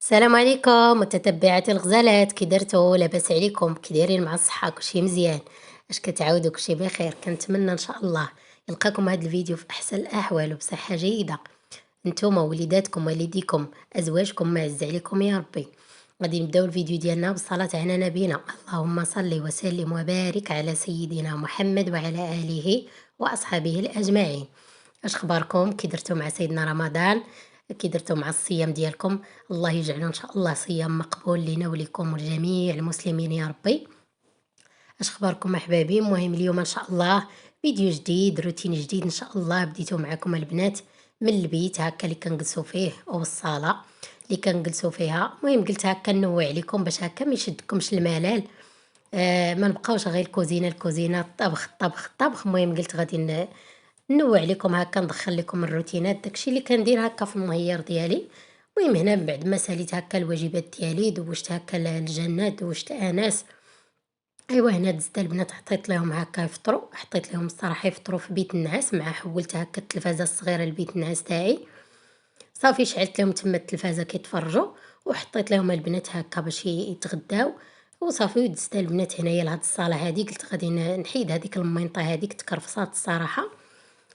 السلام عليكم متتبعات الغزالات، كي درتو؟ لاباس عليكم؟ كي دايرين مع الصحة؟ كلشي مزيان؟ اش كتعاودوا؟ كلشي بخير؟ كنتمنى ان شاء الله يلقاكم هذا الفيديو في احسن الاحوال وبصحة جيدة، نتوما وليداتكم والديكم ازواجكم ما عز عليكم يا ربي. غادي نبداو الفيديو ديالنا بالصلاة على نبينا، اللهم صل وسلم وبارك على سيدنا محمد وعلى اله واصحابه الاجمعين. اش اخباركم؟ كي درتو مع سيدنا رمضان؟ كي درتو مع الصيام ديالكم؟ الله يجعله ان شاء الله صيام مقبول لينا وليكم ولجميع المسلمين يا ربي. اش اخباركم احبابي؟ المهم اليوم ان شاء الله فيديو جديد، روتين جديد ان شاء الله بديتو معكم البنات من البيت هكا اللي كنجلسوا فيه او الصاله اللي كنجلسوا فيها. المهم قلت هكا نوع عليكم باش هكا ما يشدكمش الملل. ما نبقاوش غير الكوزينه الطبخ الطبخ الطبخ. المهم قلت غادي نوع عليكم هكا، ندخل لكم الروتينات داكشي اللي كندير هكا في المهير ديالي. المهم هنا من بعد ما ساليت هكا الواجبات ديالي، دوشت هكا الجنات، دوشت اناس. ايوا هنا دزت البنات حطيت لهم هكا يفطروا، حطيت لهم الصراحه يفطروا في بيت النعاس، مع حولت هكا التلفازه الصغيره لبيت النعاس تاعي. صافي شعلت لهم تما التلفازه كيتفرجوا، وحطيت لهم البنات هكا باش يتغداو. وصافي ودزت البنات هنايا لهاد الصاله هادي، قلت غادي نحيد هذيك المينطه هذيك تكرفصات الصراحه.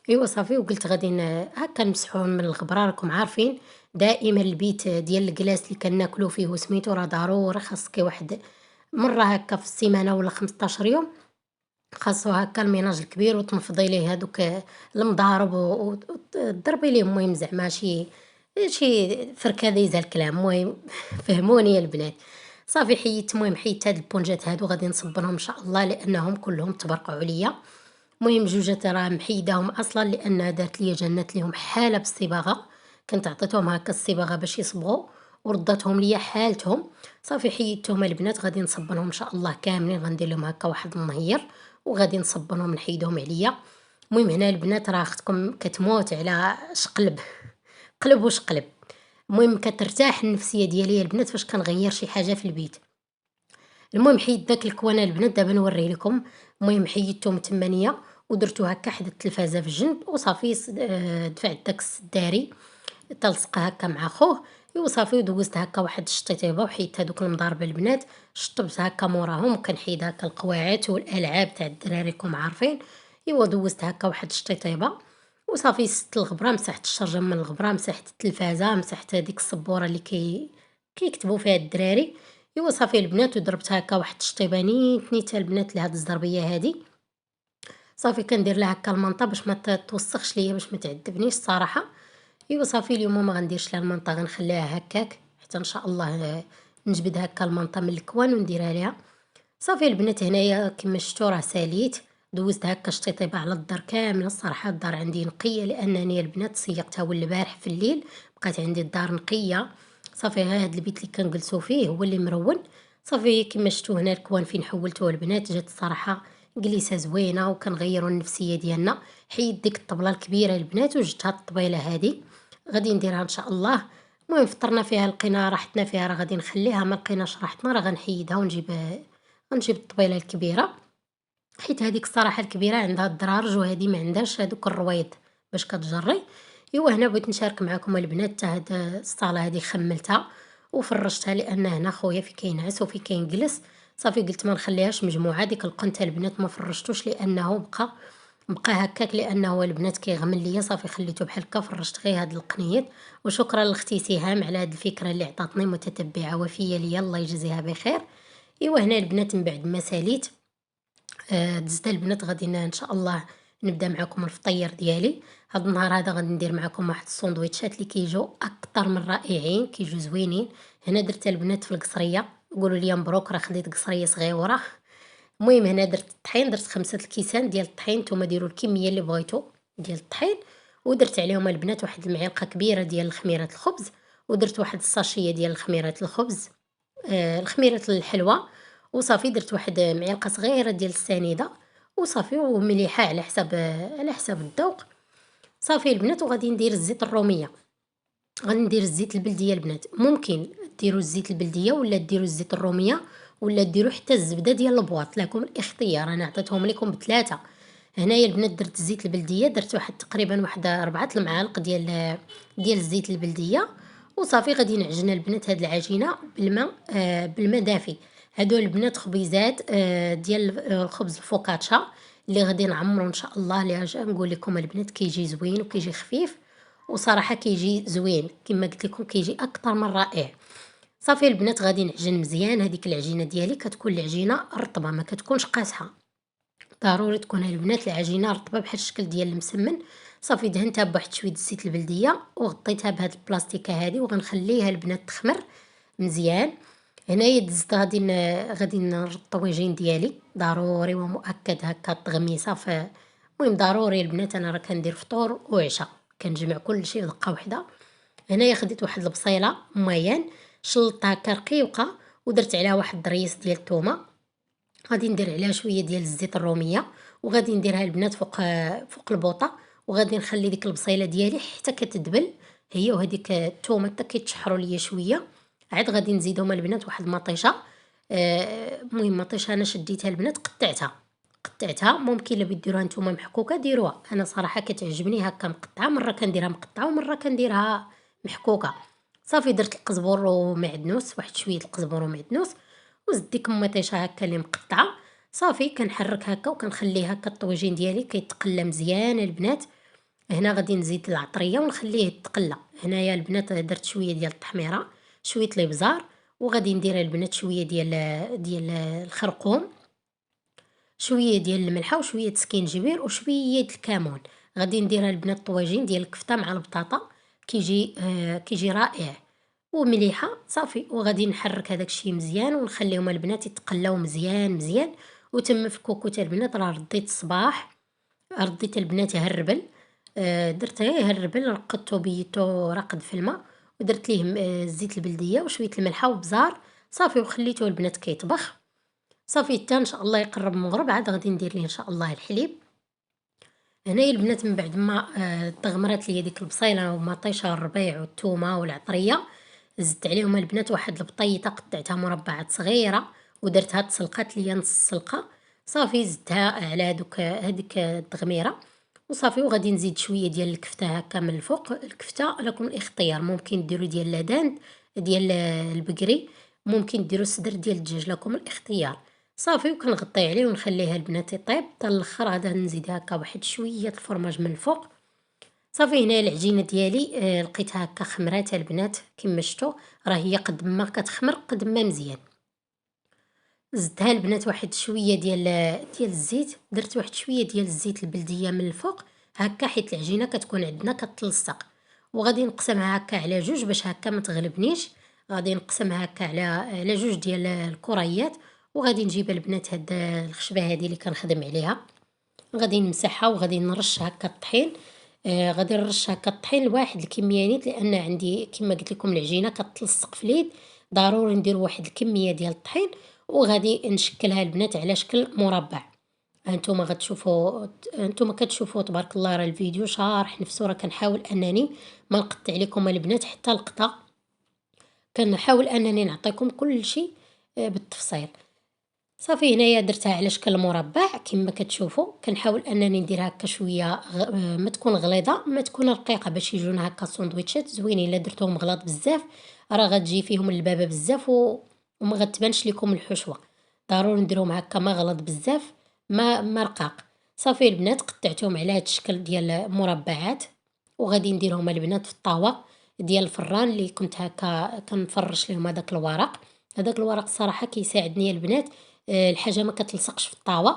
ايوا صافي وقلت غادي هكا نمسحوهم من الغبره. راكم عارفين دائما البيت ديال الكلاس اللي كناكلو فيه وسميتو راه ضروري خاصك واحد مره هكا في السيمانه ولا 15 يوم، خاصو هكا الميناج الكبير وتنفضي ليه هادوك المضارب وتضربي ليه. المهم زعما شي فركاديز الكلام. المهم فهموني يا البنات. صافي حيدت، المهم حيدت هاد البونجات هادو غادي نصبرهم ان شاء الله لانهم كلهم تبرقوا عليا. المهم جوجات راه محيداهم اصلا لان دارت لي جنات ليهم حاله بالصباغه، كنت عطيتهم هكا الصباغه باش يصبغوا وردتهم ليا حالتهم. صافي حيدتهم البنات، غادي نصبنهم ان شاء الله كاملين، غندير لهم هكا واحد النهير وغادي نصبنهم نحيدهم عليا. المهم هنا البنات راه اختكم كتموت على شقلب قلب وشقلب. المهم كترتاح النفسيه ديالي البنات فاش كنغير شي حاجه في البيت. المهم حيدت داك الكوانه البنات، دابا نوريه لكم. المهم حيدتهم تمانية ودرتو هكا حدا التلفازه في الجنب وصافي دفعت داك السداري تلصق هكا مع خوه. ايوا صافي ودوزت هكا واحد الشطيطيبه وحيدت هذوك المضارب البنات، شطبت هكا موراهم وكنحيد هكا القواعات والالعاب تاع الدراري راكم عارفين. ايوا دوزت هكا واحد الشطيطيبه وصافي ست الغبره، مسحت الشرجم من الغبره، مسحت التلفازه، مسحت هذيك السبوره اللي كيكتبوا فيها الدراري. ايوا صافي البنات ودربت هكا واحد الشطيبه نيت البنات لهاد الزربيه هادي. صافي كندير لها هكا المنطه باش ما توسخش ليا، باش ما تعذبنيش الصراحه. ايوا صافي اليوم ما غنديرش لها المنطه، غنخليها هكاك حتى ان شاء الله نجبد هكا المنطه من الكوان ونديرها ليها. صافي البنات هنايا كما شفتوا راه ساليت، دوزت هكا شطيطيبه على الدار كامله. الصراحه الدار عندي نقيه لانني البنات سيقتها اول البارح في الليل، بقات عندي الدار نقيه. صافي ها هاد البيت اللي كنجلسوا فيه هو اللي مرون. صافي كما شفتوا هنا الكوان فين حولتوه البنات جات الصراحه جليسه زوينه وكنغيروا النفسيه ديالنا. حيد ديك الطبله الكبيره البنات وجدت هاد الطبيله هادي غادي نديرها ان شاء الله. المهم فطرنا فيها لقينا راحتنا فيها، راه غادي نخليها، ما لقيناش راحتنا راه غنحيدها غنجيب الطبيله الكبيره، حيت هذيك الصراحه الكبيره عندها الدرارج وهذه ما عندهاش هذوك الرويض باش كتجري. ايوا هنا بغيت نشارك معكم البنات حتى هاد الصاله هذه خملتها وفرشتها لان هنا خويا في كينعس وفي كينجلس. صافي قلت ما نخليهاش مجموعه، ديك القنت البنات ما فرشتوش لانه بقى هكاك لانه البنات كيغمل ليا. صافي خليته بحال هكا، فرشت غير هاد القنيط. وشكرا لاختي سهام على هاد الفكره اللي عطاتني، متتبعه وفيه ليا الله يجزيها بخير. ايوا هنا البنات من بعد ما ساليت دزت البنات غادي ان شاء الله نبدا معكم الفطير ديالي. هاد النهار هذا غادي ندير معكم واحد السندويتشات اللي كيجيو اكثر من رائعين، كيجيو زوينين. هنا درت البنات في القصريه، قولوا لي مبروك راه خديت قصريه صغيره. المهم هنا درت الطحين، درت 5 الكيسان ديال الطحين، نتوما ديروا الكميه اللي بغيتو ديال الطحين. ودرت عليهم البنات واحد المعلقه كبيره ديال الخميره الخبز، ودرت واحد الساشيه ديال الخميرات الخبز، الخميرة الحلوة. وصافي درت واحد معلقة صغيرة ديال السنيدة وصافي ومليحة على حساب الذوق. صافي البنات وغادي ندير الزيت الرومية، غادي ندير الزيت البلدية البنات. ممكن ديروا الزيت البلدية ولا ديروا الزيت الرومية ولا ديروا حتى الزبدة ديال البواط، لكم الاختيار، انا عطيتهم لكم بثلاثة. هنايا البنات درت الزيت البلدية، درت واحد تقريبا واحد 4 المعالق ديال الزيت البلدية. وصافي غادي نعجن البنات هاد العجينه بالماء دافي. هادو البنات خبيزات ديال الخبز الفوكاتشا اللي غادي نعمرو ان شاء الله. اللي راجع نقول لكم البنات كيجي زوين وكيجي خفيف، وصراحه كيجي زوين كما قلت لكم، كيجي اكثر من رائع. صافي البنات غادي نعجن مزيان. هذيك العجينه ديالي كتكون العجينه رطبه ما كتكونش قاصحه، ضروري تكون البنات العجينه رطبه بحال الشكل ديال المسمن. صافي دهنتها بواحد شويه الزيت البلديه وغطيتها بهاد البلاستيكه هذه وغنخليها البنات تخمر مزيان. هنايا دزت غادي الطويجين ديالي ضروري ومؤكد هكا التغميسه. المهم ضروري البنات، انا راه كندير فطور وعشاء كنجمع كل شيء في دقه واحده. هنايا خديت واحد البصيله ميان شلطتها هكا رقيقه ودرت عليها واحد الريس ديال الثومه. غادي ندير عليها شويه ديال الزيت الروميه وغادي نديرها البنات فوق البوطه، وغادي نخلي ديك البصيله ديالي حتى كتدبل هي وهذيك الثومه حتى كيتشحروا ليا شويه. عاد غادي نزيدهم البنات واحد المطيشه. المهم مطيشه انا شديتها البنات قطعتها. ممكن الا بغيتو نتوما محكوكه ديروها، انا صراحه كتعجبني هكا مقطعه، مره كنديرها مقطعه ومره كنديرها محكوكه. صافي درت القزبر ومعدنوس، واحد شويه القزبر ومعدنوس، وزدت ديك المطيشه هكا اللي مقطعه. صافي كنحرك هكا وكنخليه هكا الطويجين ديالي كيتقلى مزيان البنات. هنا غادي نزيد العطريه ونخليه يتقلى. هنايا البنات درت شويه ديال التحميره، شويه الابزار، وغادي ندير البنات شويه ديال الخرقوم، شويه ديال الملحه وشويه سكينجبير وشويه الكمون. غادي نديرها البنات الطواجين ديال الكفته مع البطاطا، كيجي رائع ومليحه. صافي وغادي نحرك هذاك الشيء مزيان ونخليهم البنات يتقلاو مزيان. وتم في الكوكوت البنات راه رديت الصباح، رديت البنات يهربل. درت يهربل، رقدته بيتو راقد في الماء، ودرت ليه الزيت البلديه وشويه الملحه وبزار. صافي وخليته البنات كيطبخ. صافي حتى ان شاء الله يقرب المغرب عاد غادي ندير ليه ان شاء الله الحليب. هنايا البنات من بعد ما تغمرات لي ديك البصيله ومطيشه الربيع والثومه والعطريه، زدت عليهم البنات واحد البطيطه قطعتها مربعات صغيره ودرتها تسلقات ليا نص سلقه. صافي زدتها على هذيك التغميره وصافي. وغادي نزيد شويه ديال الكفته هكا من الفوق. الكفته لكم الاختيار، ممكن ديروا ديال لادان ديال البقري، ممكن ديروا صدر ديال الدجاج، لكم الاختيار. صافي وكنغطي عليه ونخليها البنات يطيب حتى الاخر. غادا نزيد هكا واحد شويه الفرماج من الفوق. صافي هنا العجينه ديالي لقيتها هكا خمرات البنات كما شفتوا، راه هي قد ما كتخمر قد ما مزيان. زدتها البنات واحد شويه ديال الزيت، درت واحد شويه ديال الزيت البلديه من الفوق هكا حيت العجينه كتكون عندنا كتلصق. وغادي نقسمها هكا على جوج باش هكا ما تغلبنيش. غادي نقسمها هكا على جوج ديال الكريات. وغادي نجيب البنات هاد الخشبه هذه اللي كنخدم عليها، غادي نمسحها وغادي نرش هكا الطحين. غادي نرش هكا الطحين لواحد الكميه نيت، لان عندي كما قلت لكم العجينه كتلصق في اليد، ضروري ندير واحد الكميه ديال الطحين. وغادي نشكلها البنات على شكل مربع. هانتوما غتشوفوا، هانتوما كتشوفوا تبارك الله راه الفيديو شارح نفسه، راه كنحاول انني ما نقطع لكم البنات حتى لقطه، كنحاول انني نعطيكم كل شيء بالتفصيل. صافي هنايا درتها على شكل مربع كما كتشوفوا. كنحاول انني ندير هكا شويه ما تكون غليظه ما تكون رقيقه باش يجونا هكا سندويتشات زوينين. الا درتوهم غلاظ بزاف راه غتجي فيهم اللبابه بزاف وما غتبانش لكم الحشوه. ضروري نديرهم هكا ما غلط بزاف ما رقاق. صافي البنات قطعتهم على هذا الشكل ديال مربعات، وغادي نديرهم البنات في الطاوه ديال الفران اللي كنت هكا كنفرش لهم هذاك الورق. هذاك الورق صراحه كيساعدني البنات الحاجه ما كتلصقش في الطاوه.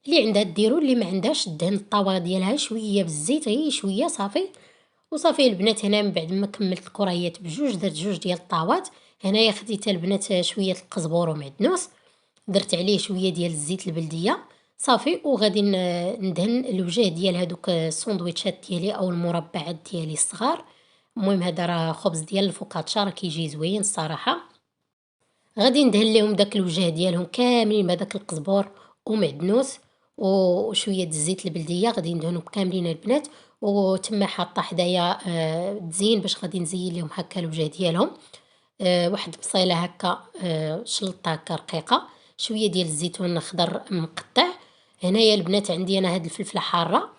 اللي عندها ديروا، اللي ما عندهاش دهن الطاوه ديالها شويه بالزيت غير شويه صافي. وصافي البنات هنا من بعد ما كملت الكريات بجوج درت جوج ديال الطاوات. هنايا خديت البنات شويه القزبور ومعدنوس، درت عليه شويه ديال الزيت البلديه. صافي وغادي ندهن الوجه ديال هذوك السندويتشات ديالي او المربعات ديالي الصغار. المهم هذا راه خبز ديال الفوكاتشا راه كيجي زوين الصراحه. غادي ندهن لهم داك الوجه ديالهم كاملين بهذاك القزبور ومعدنوس وشويه الزيت البلديه، غادي ندهنهم كاملين البنات. وتما حاطه حدايا تزيين باش غادي نزين لهم هكا الوجه ديالهم. واحد البصيله هكا شلطه هكا رقيقه، شويه ديال الزيتون الخضر مقطع. هنايا البنات عندي انا هاد الفلفله حاره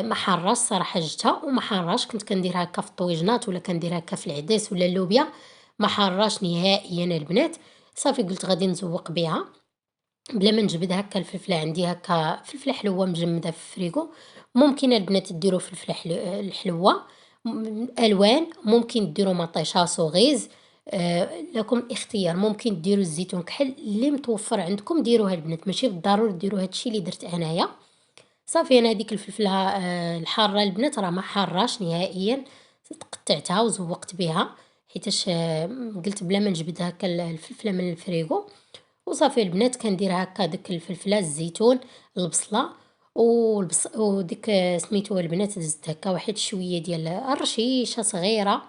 ما حارّاش صراحة جبتها وما حارّاش، كنت كنديرها هاكا في الطويجنات ولا كنديرها هاكا في العدس ولا اللوبيا، ما حارّاش نهائيًا البنات. صافي قُلت غادي نزوّق بها بلا ما نجبد هاكا الفلفلة، عندي هاكا فلفلة حلوة مجمدة في الفريغو، ممكن البنات ديروا فلفلة الحلوة ألوان، ممكن ديروا مطيشة صوغيز، لكم الاختيار، ممكن ديروا الزيتون كحل اللي متوفر عندكم ديروها البنات، ماشي بالضروري ديروا هاد الشي اللي درت أنايا. صافي أنا هاديك الفلفلة الحارة البنات راه ما حاراش نهائيًا، قطعتها وزوّقت بها حيتاش قلت بلا ما نجبد هاكا الفلفلة من الفريغو. وصافي البنات كندير هاكا ديك الفلفلة، الزيتون، البصلة وديك سميتو البنات زدت هاكا واحد شوية ديال رشيشة صغيرة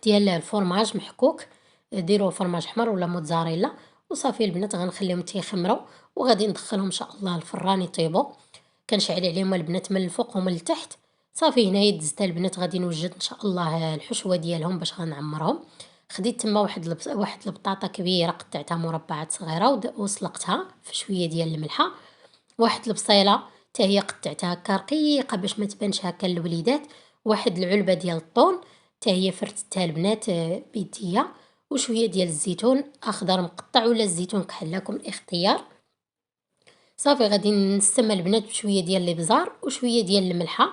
ديال الفرماج محكوك، ديروا فرماج حمر ولا موتزاريلا. وصافي البنات غنخليهم تيخمروا وغادي ندخلهم ان شاء الله الفران يطيبوا، كنشعل عليهم البنات من الفوق ومن التحت. صافي هنايا دزت البنات غادي نوجد ان شاء الله الحشوه ديالهم باش غنعمرهم. خديت تما واحد البطاطا كبيره قطعتها مربعات صغيره وسلقتها في شويه ديال الملحه. واحد البصيله حتى هي قطعتها هكا رقيقه باش ما تبانش هكا للوليدات. واحد العلبه ديال الطون حتى هي فرتتها البنات بيديا. وشويه ديال الزيتون اخضر مقطع ولا الزيتون كحل لكم الاختيار. صافي غادي نستمى البنات بشويه ديال الابزار وشويه ديال الملحه،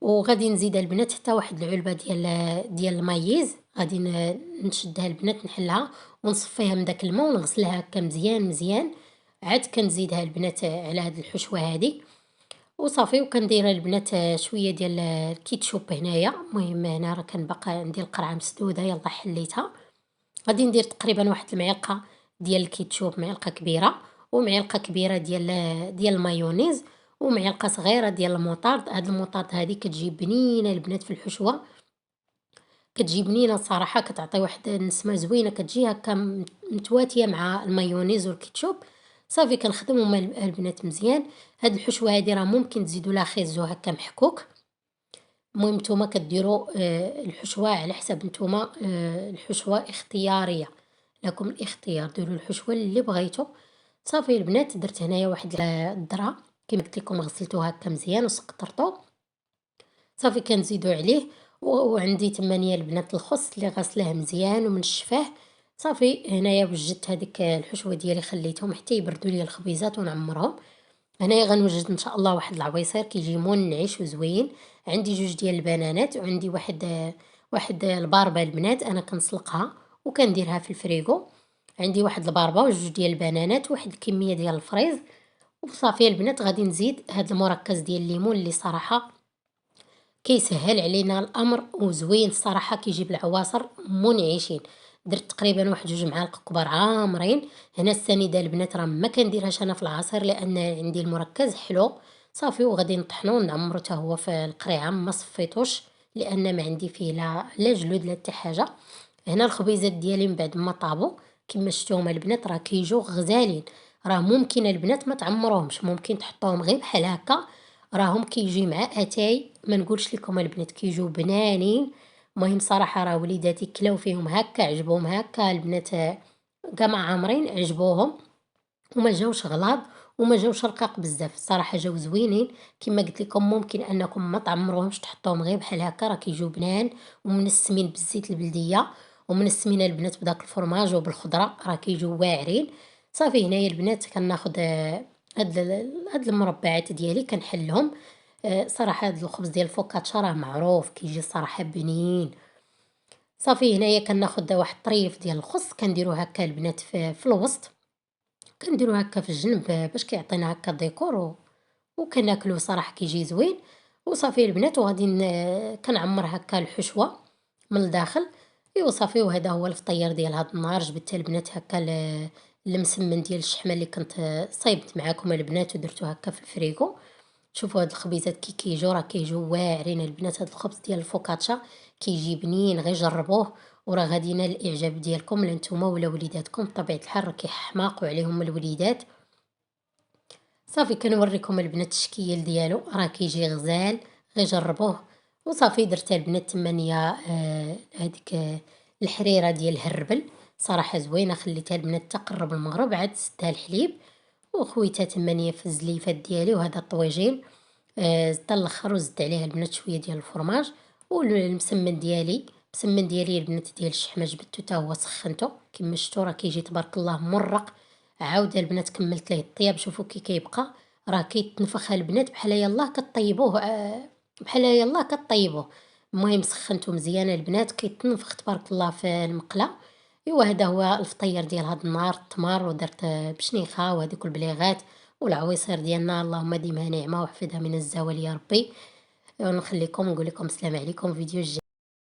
وغادي نزيد البنات حتى واحد العلبه ديال المايز، غادي نشدها البنات نحلها ونصفيها من داك الماء ونغسلها هكا مزيان مزيان. عاد كنزيدها البنات على هاد الحشوه هادي وصافي. وكندير البنات شويه ديال الكيتشوب هنايا، المهم هنا راه كان باقا عندي القرعه مسدوده يلا حليتها. غادي ندير تقريبا واحد المعلقه ديال الكيتشوب، معلقه كبيره، ومعلقه كبيره ديال المايونيز، ومعلقه صغيره ديال المطارد. هاد المطارد هادي كتجي بنينه البنات في الحشوه، كتجي بنينه صراحه، كتعطي واحد النسمه زوينه، كتجي هكا متواتيه مع المايونيز والكيتشوب. صافي كنخدمهم البنات مزيان. هاد الحشوه هادي راه ممكن تزيدوا لها خيزو هكا محكوك. المهم نتوما كديروا الحشوة على حسب نتوما، الحشوة اختيارية، لكم الاختيار، ديروا الحشوة اللي بغيتو. صافي البنات درت هنايا واحد الذرة كيما قلت لكم غسلتوها هكا مزيان وسقطرتو. صافي كنزيدو عليه وعندي تمانية البنات الخص اللي غسلاه مزيان ومنشفاه. صافي هنايا وجدت هذيك الحشوة ديالي خليتهم حتى يبردوا لي الخبيزات ونعمرهم. هنايا غنوجد ان شاء الله واحد العويصير كيجي منعش وزوين. عندي جوج ديال البنانات وعندي واحد الباربه البنات انا كنسلقها وكنديرها في الفريغو. عندي واحد الباربه وجوج ديال البنانات وواحد الكميه ديال الفريز. وصافي البنات غادي نزيد هاد المركز ديال الليمون اللي صراحه كيسهل علينا الامر وزوين الصراحه، كيجيب العواصر منعشين. درت تقريبا واحد جوج معالق كبار عامرين. هنا السنيده البنات راه ما كنديرهاش انا في العصير لان عندي المركز حلو. صافي وغادي نطحنو ونعمرو حتى هو في القريعه، ما صفيتوش لان ما عندي فيه لا جلود لا حتى حاجه. هنا الخبيزات ديالي من بعد ما طابو كما شفتوهم البنات راه كيجيو غزالين. راه ممكن البنات ما تعمروهمش، ممكن تحطوهم غير بحال هكا، راهم كيجي مع اتاي ما نقولش لكم البنات كيجيو بنانين. المهم صراحه راه وليداتي كلاو فيهم هكا، عجبهم هكا البنات كاع ما عامرين عجبوهم وما جاوش غلاض وما جاوش رقاق بزاف، الصراحه جاو زوينين. كما قلت لكم ممكن انكم ما تعمروهمش تحطوهم غير بحال هكا، راه كيجيو بنان ومنسمين بالزيت البلديه ومنسمين البنات بداك الفرماج وبالخضره، راه كيجيو واعرين. صافي هنايا البنات كناخذ هاد المربعات ديالي كنحلهم. صراحه هاد الخبز ديال الفوكاتشا راه معروف كيجي صراحه بنين. صافي هنايا كناخذ واحد الطريف ديال الخس كنديرو هكا البنات في الوسط، كنديرو هكا في الجنب باش كيعطينا هكا ديكور وكناكلوه صراحة كيجي زوين. وصافي البنات وغادي كنعمر هكا الحشوة من الداخل. ايوا صافي وهذا هو الفطير ديال هاد النهار. جبدت البنات هكا المسمن ديال الشحمة اللي كنت صايبت معاكم البنات ودرتو هكا في الفريغو. شوفوا هاد الخبيزات كيجيو راه كيجيو واعرين البنات. هاد الخبز ديال الفوكاتشا كيجي بنين، غير جربوه وراه غادي ينال الاعجاب ديالكم لانتوما ولا وليداتكم، بطبيعه الحال راه كيحماقوا عليهم الوليدات. صافي كنوريكم البنات الشكيل ديالو راه كيجي غزال، غير جربوه. وصافي درت البنات تمانية هذيك الحريره ديال الهربل صراحه زوينه، خليتها البنات تقرب المغرب عاد زدتها الحليب وخويتها تمانية في الزليفات ديالي. وهذا الطويجين حتى الاخر، وزدت عليها البنات شويه ديال الفرماج والمسمن ديالي. المسمن ديالي البنات ديال الشحمه جبدته حتى هو سخنته كما شفتوا، راه كيجي تبارك الله مرق. عاود البنات كملت ليه الطياب، شوفوا كي كيبقى راه كيتنفخ البنات بحال يلاه كطيبوه، بحال يلاه كطيبوه. المهم سخنته مزيان البنات، كيتنفخ تبارك الله في المقله. ايوا هذا هو الفطير ديال هذا النهار، التمر ودرت بشنيخه وهذوك البليغات والعويصير ديالنا، اللهم ديمها نعمه وحفظها من الزوال يا ربي. ونخليكم ونقول لكم السلام عليكم، فيديو جديد.